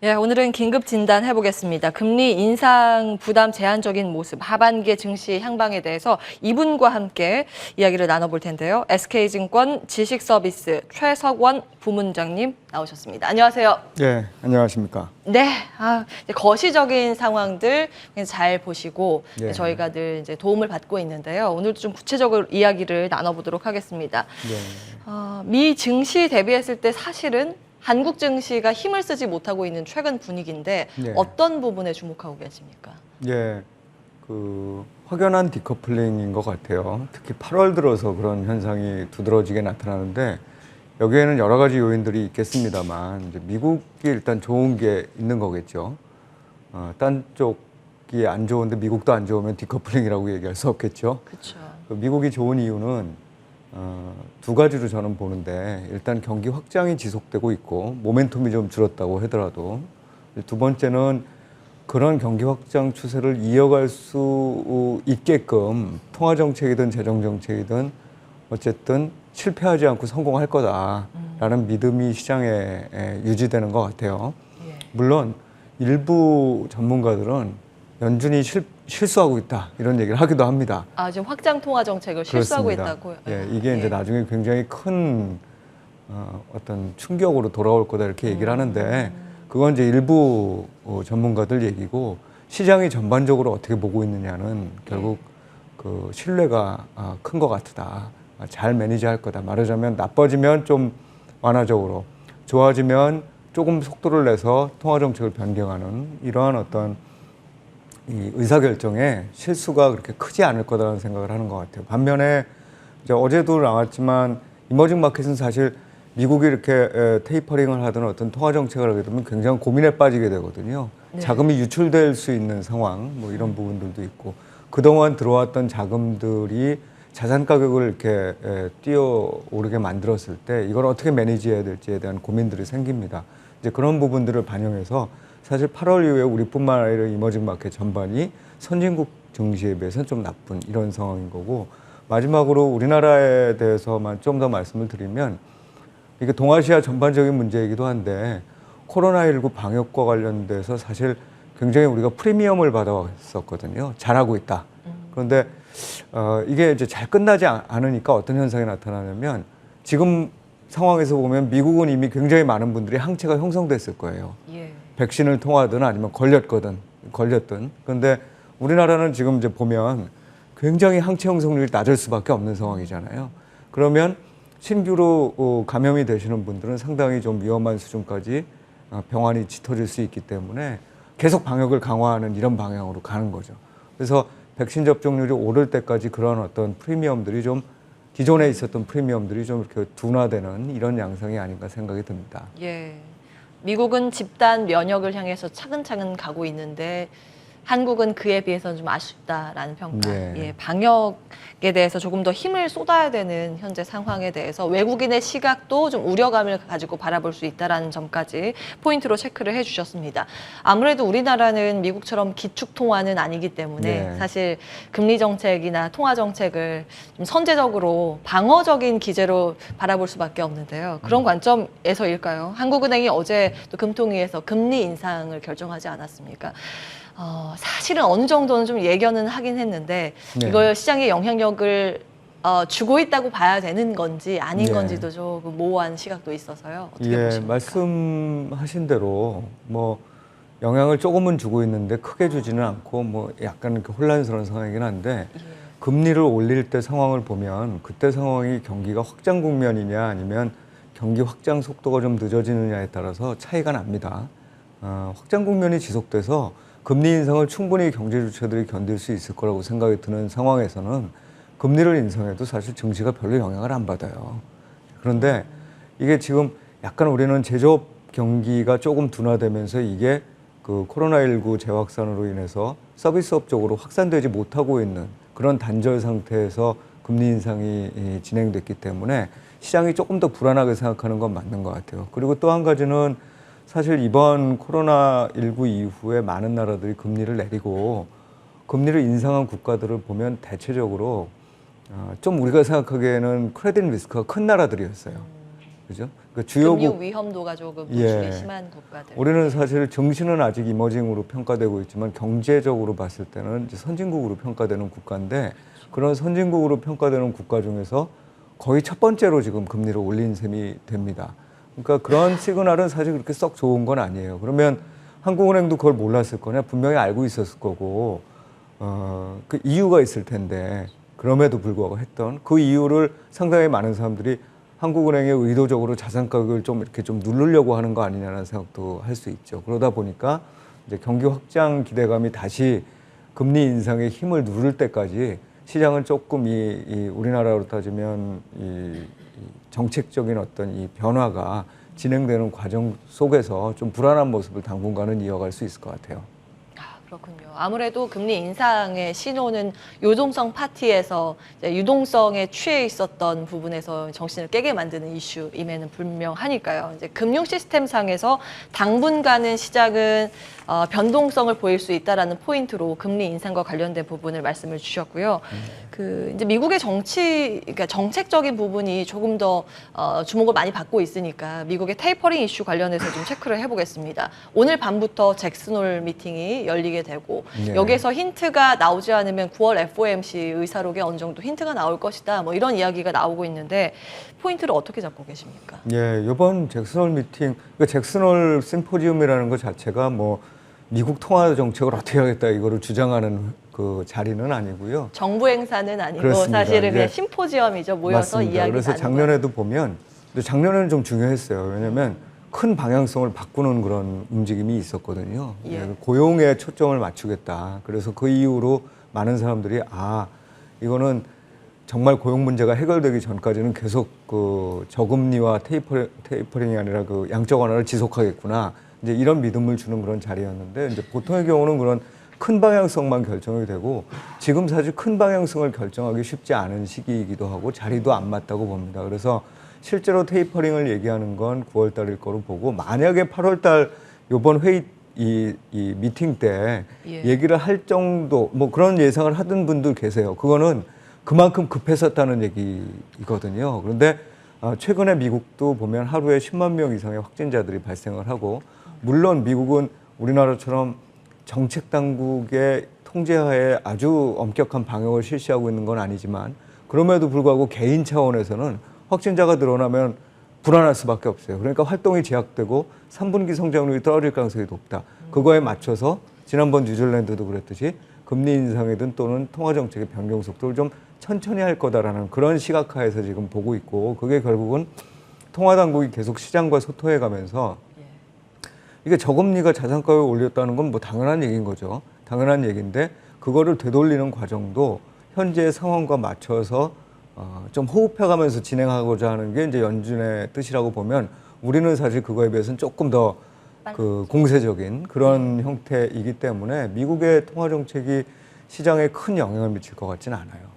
예, 오늘은 긴급 진단 해보겠습니다. 금리 인상 부담 제한적인 모습, 하반기의 증시 향방에 대해서 이분과 함께 이야기를 나눠볼 텐데요. SK증권 지식서비스 최석원 부문장님 나오셨습니다. 안녕하세요. 네, 안녕하십니까. 네, 이제 거시적인 상황들 잘 보시고 네. 저희가 늘 이제 도움을 받고 있는데요. 오늘도 좀 구체적으로 이야기를 나눠보도록 하겠습니다. 네. 미 증시 대비했을 때 사실은 한국 증시가 힘을 쓰지 못하고 있는 최근 분위기인데 네. 어떤 부분에 주목하고 계십니까? 예, 확연한 디커플링인 것 같아요. 특히 8월 들어서 그런 현상이 두드러지게 나타나는데 여기에는 여러 가지 요인들이 있겠습니다만 이제 미국이 일단 좋은 게 있는 거겠죠. 딴 쪽이 안 좋은데 미국도 안 좋으면 디커플링이라고 얘기할 수 없겠죠. 그렇죠. 미국이 좋은 이유는 두 가지로 저는 보는데 일단 경기 확장이 지속되고 있고 모멘텀이 좀 줄었다고 하더라도 두 번째는 그런 경기 확장 추세를 이어갈 수 있게끔 통화 정책이든 재정 정책이든 어쨌든 실패하지 않고 성공할 거다라는 믿음이 시장에 유지되는 것 같아요. 예. 물론 일부 전문가들은 연준이 실수하고 있다 이런 얘기를 하기도 합니다. 지금 확장 통화 정책을 실수하고 그렇습니다. 있다고요? 예, 이게 이제 나중에 굉장히 큰 어떤 충격으로 돌아올 거다 이렇게 얘기를 하는데 그건 이제 일부 전문가들 얘기고 시장이 전반적으로 어떻게 보고 있느냐는 결국 그 신뢰가 큰 것 같다. 잘 매니지할 거다. 말하자면 나빠지면 좀 완화적으로, 좋아지면 조금 속도를 내서 통화 정책을 변경하는 이러한 어떤 이 의사결정에 실수가 그렇게 크지 않을 거다라는 생각을 하는 것 같아요. 반면에 이제 어제도 나왔지만 이머징 마켓은 사실 미국이 이렇게 테이퍼링을 하든 어떤 통화 정책을 하게 되면 굉장히 고민에 빠지게 되거든요. 네. 자금이 유출될 수 있는 상황, 뭐 이런 부분들도 있고 그동안 들어왔던 자금들이 자산 가격을 이렇게 뛰어오르게 만들었을 때 이걸 어떻게 매니지해야 될지에 대한 고민들이 생깁니다. 이제 그런 부분들을 반영해서 사실 8월 이후에 우리뿐만 아니라 이머징 마켓 전반이 선진국 증시에 비해서는 좀 나쁜 이런 상황인 거고 마지막으로 우리나라에 대해서만 좀 더 말씀을 드리면 이게 동아시아 전반적인 문제이기도 한데 코로나19 방역과 관련돼서 사실 굉장히 우리가 프리미엄을 받아왔었거든요. 잘하고 있다. 그런데 이게 이제 잘 끝나지 않으니까 어떤 현상이 나타나냐면 지금 상황에서 보면 미국은 이미 굉장히 많은 분들이 항체가 형성됐을 거예요. 예. 백신을 통하든 아니면 걸렸든. 그런데 우리나라는 지금 이제 보면 굉장히 항체 형성률이 낮을 수밖에 없는 상황이잖아요. 그러면 신규로 감염이 되시는 분들은 상당히 좀 위험한 수준까지 병환이 짙어질 수 있기 때문에 계속 방역을 강화하는 이런 방향으로 가는 거죠. 그래서 백신 접종률이 오를 때까지 그런 어떤 프리미엄들이 좀 기존에 있었던 프리미엄들이 좀 이렇게 둔화되는 이런 양상이 아닌가 생각이 듭니다. 예. 미국은 집단 면역을 향해서 차근차근 가고 있는데 한국은 그에 비해서는 좀 아쉽다라는 평가. 예, 방역에 대해서 조금 더 힘을 쏟아야 되는 현재 상황에 대해서 외국인의 시각도 좀 우려감을 가지고 바라볼 수 있다라는 점까지 포인트로 체크를 해주셨습니다. 아무래도 우리나라는 미국처럼 기축 통화는 아니기 때문에 사실 금리 정책이나 통화 정책을 좀 선제적으로 방어적인 기제로 바라볼 수밖에 없는데요. 그런 관점에서일까요? 한국은행이 어제 또 금통위에서 금리 인상을 결정하지 않았습니까? 사실은 어느 정도는 좀 예견은 하긴 했는데 이걸 시장에 영향력을 주고 있다고 봐야 되는 건지 아닌 건지도 조금 모호한 시각도 있어서요. 어떻게 보십니까? 말씀하신 대로 뭐 영향을 조금은 주고 있는데 크게 주지는 않고 뭐 약간 이렇게 혼란스러운 상황이긴 한데 금리를 올릴 때 상황을 보면 그때 상황이 경기가 확장 국면이냐 아니면 경기 확장 속도가 좀 늦어지느냐에 따라서 차이가 납니다. 확장 국면이 지속돼서 금리 인상을 충분히 경제 주체들이 견딜 수 있을 거라고 생각이 드는 상황에서는 금리를 인상해도 사실 증시가 별로 영향을 안 받아요. 그런데 이게 지금 약간 우리는 제조업 경기가 조금 둔화되면서 이게 그 코로나19 재확산으로 인해서 서비스업 쪽으로 확산되지 못하고 있는 그런 단절 상태에서 금리 인상이 진행됐기 때문에 시장이 조금 더 불안하게 생각하는 건 맞는 것 같아요. 그리고 또 한 가지는 사실 이번 코로나19 이후에 많은 나라들이 금리를 내리고 금리를 인상한 국가들을 보면 대체적으로 좀 우리가 생각하기에는 크레딧 리스크가 큰 나라들이었어요. 그죠? 그러니까 주요국 금융 위험도가 조금 노출이 심한 국가들. 우리는 사실 증시는 아직 이머징으로 평가되고 있지만 경제적으로 봤을 때는 이제 선진국으로 평가되는 국가인데 그런 선진국으로 평가되는 국가 중에서 거의 첫 번째로 지금 금리를 올린 셈이 됩니다. 그러니까 그런 시그널은 사실 그렇게 썩 좋은 건 아니에요. 그러면 한국은행도 그걸 몰랐을 거냐? 분명히 알고 있었을 거고 그 이유가 있을 텐데 그럼에도 불구하고 했던 그 이유를 상당히 많은 사람들이 한국은행이 의도적으로 자산 가격을 좀 이렇게 좀 누르려고 하는 거 아니냐는 생각도 할 수 있죠. 그러다 보니까 이제 경기 확장 기대감이 다시 금리 인상의 힘을 누를 때까지 시장은 조금 이 우리나라로 따지면 이 정책적인 어떤 이 변화가 진행되는 과정 속에서 좀 불안한 모습을 당분간은 이어갈 수 있을 것 같아요. 그렇군요. 아무래도 금리 인상의 신호는 유동성 파티에서 이제 유동성에 취해 있었던 부분에서 정신을 깨게 만드는 이슈임에는 분명하니까요. 이제 금융 시스템 상에서 당분간은 시장은 변동성을 보일 수 있다라는 포인트로 금리 인상과 관련된 부분을 말씀을 주셨고요. 그 이제 미국의 그러니까 정책적인 부분이 조금 더 주목을 많이 받고 있으니까 미국의 테이퍼링 이슈 관련해서 좀 체크를 해보겠습니다. 오늘 밤부터 잭슨홀 미팅이 열리게 되고 여기에서 힌트가 나오지 않으면 9월 FOMC 의사록에 어느 정도 힌트가 나올 것이다. 뭐 이런 이야기가 나오고 있는데 포인트를 어떻게 잡고 계십니까? 예, 이번 잭슨홀 미팅, 그러니까 잭슨홀 심포지움이라는 것 자체가 뭐 미국 통화 정책을 어떻게 하겠다 이거를 주장하는 그 자리는 아니고요. 정부 행사는 아니고 그렇습니다. 사실은 그냥 심포지엄이죠. 모여서 맞습니다. 이야기 그래서 나누는 작년에도 보면, 근데 작년에는 좀 중요했어요. 왜냐하면 큰 방향성을 바꾸는 그런 움직임이 있었거든요. 예. 고용에 초점을 맞추겠다. 그래서 그 이후로 많은 사람들이 이거는 정말 고용 문제가 해결되기 전까지는 계속 그 저금리와 테이퍼링이 아니라 그 양적 완화를 지속하겠구나. 이제 이런 믿음을 주는 그런 자리였는데 이제 보통의 경우는 그런 큰 방향성만 결정이 되고 지금 사실 큰 방향성을 결정하기 쉽지 않은 시기이기도 하고 자리도 안 맞다고 봅니다. 그래서 실제로 테이퍼링을 얘기하는 건 9월 달일 거로 보고 만약에 8월 달 이번 회의 이 미팅 때 얘기를 할 정도 뭐 그런 예상을 하던 분들 계세요. 그거는 그만큼 급했었다는 얘기거든요. 그런데 최근에 미국도 보면 하루에 10만 명 이상의 확진자들이 발생을 하고 물론 미국은 우리나라처럼 정책 당국의 통제하에 아주 엄격한 방역을 실시하고 있는 건 아니지만 그럼에도 불구하고 개인 차원에서는 확진자가 늘어나면 불안할 수밖에 없어요. 그러니까 활동이 제약되고 3분기 성장률이 떨어질 가능성이 높다. 그거에 맞춰서 지난번 뉴질랜드도 그랬듯이 금리 인상이든 또는 통화정책의 변경 속도를 좀 천천히 할 거다라는 그런 시각하에서 지금 보고 있고 그게 결국은 통화당국이 계속 시장과 소통해 가면서 이게 저금리가 자산가격을 올렸다는 건 뭐 당연한 얘기인 거죠. 당연한 얘기인데 그거를 되돌리는 과정도 현재의 상황과 맞춰서 좀 호흡해가면서 진행하고자 하는 게 이제 연준의 뜻이라고 보면 우리는 사실 그거에 비해서는 조금 더 그 공세적인 그런 형태이기 때문에 미국의 통화 정책이 시장에 큰 영향을 미칠 것 같지는 않아요.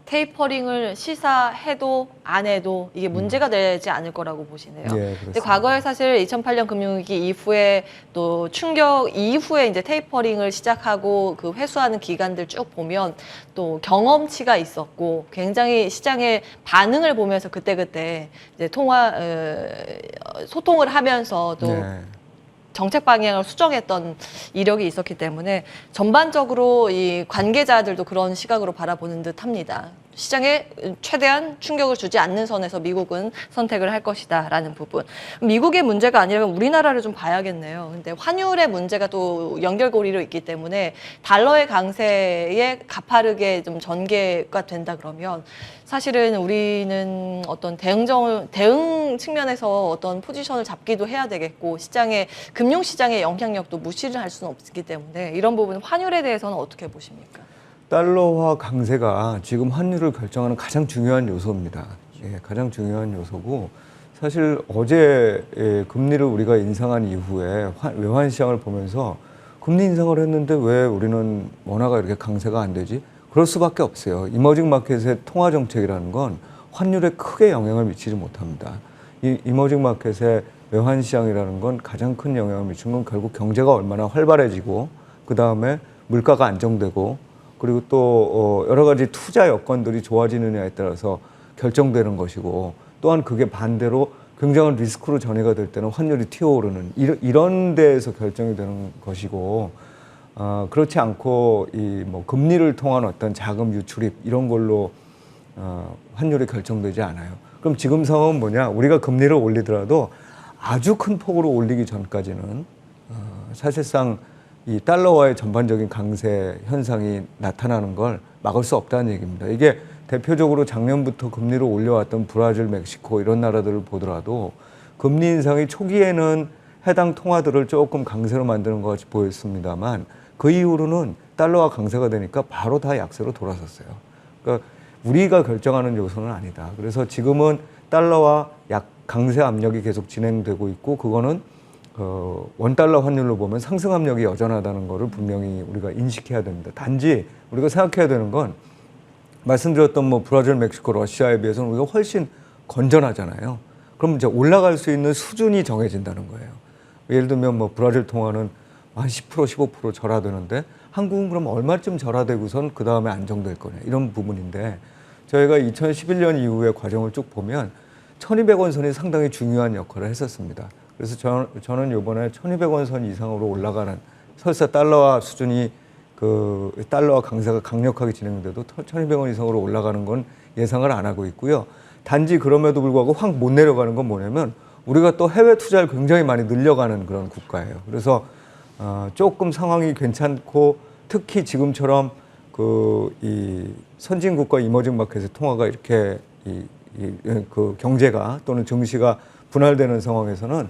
테이퍼링을 시사해도 안 해도 이게 문제가 되지 않을 거라고 보시네요. 예, 근데 과거에 사실 2008년 금융위기 이후에 또 충격 이후에 이제 테이퍼링을 시작하고 그 회수하는 기간들 쭉 보면 또 경험치가 있었고 굉장히 시장의 반응을 보면서 그때그때 이제 소통을 하면서 또 정책 방향을 수정했던 이력이 있었기 때문에 전반적으로 이 관계자들도 그런 시각으로 바라보는 듯합니다. 시장에 최대한 충격을 주지 않는 선에서 미국은 선택을 할 것이다라는 부분. 미국의 문제가 아니라 우리나라를 좀 봐야겠네요. 근데 환율의 문제가 또 연결고리로 있기 때문에 달러의 강세에 가파르게 좀 전개가 된다 그러면 사실은 우리는 어떤 대응 측면에서 어떤 포지션을 잡기도 해야 되겠고 시장의 금융시장의 영향력도 무시를 할 수는 없기 때문에 이런 부분 환율에 대해서는 어떻게 보십니까? 달러화 강세가 지금 환율을 결정하는 가장 중요한 요소입니다. 가장 중요한 요소고 사실 어제 금리를 우리가 인상한 이후에 외환 시장을 보면서 금리 인상을 했는데 왜 우리는 원화가 이렇게 강세가 안 되지? 그럴 수밖에 없어요. 이머징 마켓의 통화 정책이라는 건 환율에 크게 영향을 미치지 못합니다. 이 이머징 마켓의 외환 시장이라는 건 가장 큰 영향을 미치는 건 결국 경제가 얼마나 활발해지고 그 다음에 물가가 안정되고 그리고 또 여러 가지 투자 여건들이 좋아지느냐에 따라서 결정되는 것이고 또한 그게 반대로 굉장한 리스크로 전이가 될 때는 환율이 튀어오르는 이런 데에서 결정이 되는 것이고 그렇지 않고 이 뭐 금리를 통한 어떤 자금 유출입 이런 걸로 환율이 결정되지 않아요. 그럼 지금 상황은 뭐냐? 우리가 금리를 올리더라도 아주 큰 폭으로 올리기 전까지는 사실상 이 달러와의 전반적인 강세 현상이 나타나는 걸 막을 수 없다는 얘기입니다. 이게 대표적으로 작년부터 금리를 올려왔던 브라질, 멕시코 이런 나라들을 보더라도 금리 인상이 초기에는 해당 통화들을 조금 강세로 만드는 것 같이 보였습니다만 그 이후로는 달러가 강세가 되니까 바로 다 약세로 돌아섰어요. 그러니까 우리가 결정하는 요소는 아니다. 그래서 지금은 달러와 강세 압력이 계속 진행되고 있고 그거는 원달러 환율로 보면 상승 압력이 여전하다는 것을 분명히 우리가 인식해야 됩니다. 단지 우리가 생각해야 되는 건 말씀드렸던 뭐 브라질, 멕시코, 러시아에 비해서는 우리가 훨씬 건전하잖아요. 그럼 이제 올라갈 수 있는 수준이 정해진다는 거예요. 예를 들면 뭐 브라질 통화는 한 10%, 15% 절하되는데 한국은 그럼 얼마쯤 절하되고선 그 다음에 안정될 거냐 이런 부분인데 저희가 2011년 이후의 과정을 쭉 보면 1,200원 선이 상당히 중요한 역할을 했었습니다. 그래서 저는 이번에 1,200원 선 이상으로 올라가는 설사 달러화 수준이 그 달러화 강세가 강력하게 진행돼도 1,200원 이상으로 올라가는 건 예상을 안 하고 있고요. 단지 그럼에도 불구하고 확 못 내려가는 건 뭐냐면 우리가 또 해외 투자를 굉장히 많이 늘려가는 그런 국가예요. 그래서 조금 상황이 괜찮고 특히 지금처럼 이 선진국과 이머징 마켓의 통화가 이렇게 그 경제가 또는 증시가 분할되는 상황에서는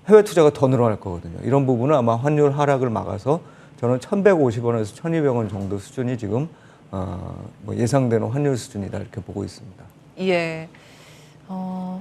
해외 투자가 더 늘어날 거거든요. 이런 부분은 아마 환율 하락을 막아서 저는 1,150원에서 1,200원 정도 수준이 지금 뭐 예상되는 환율 수준이다 이렇게 보고 있습니다. 예.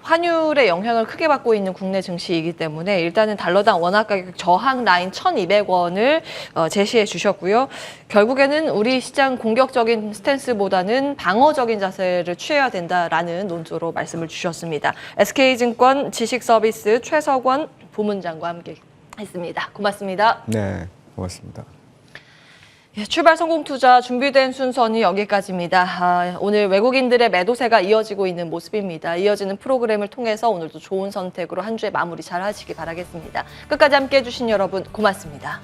환율의 영향을 크게 받고 있는 국내 증시이기 때문에 일단은 달러당 원화 가격 저항 라인 1,200원을 제시해 주셨고요. 결국에는 우리 시장 공격적인 스탠스보다는 방어적인 자세를 취해야 된다라는 논조로 말씀을 주셨습니다. SK증권 지식서비스 최석원 부문장과 함께 했습니다. 고맙습니다. 네, 고맙습니다. 예, 출발 성공 투자 준비된 순서는 여기까지입니다. 오늘 외국인들의 매도세가 이어지고 있는 모습입니다. 이어지는 프로그램을 통해서 오늘도 좋은 선택으로 한 주의 마무리 잘 하시기 바라겠습니다. 끝까지 함께해 주신 여러분 고맙습니다.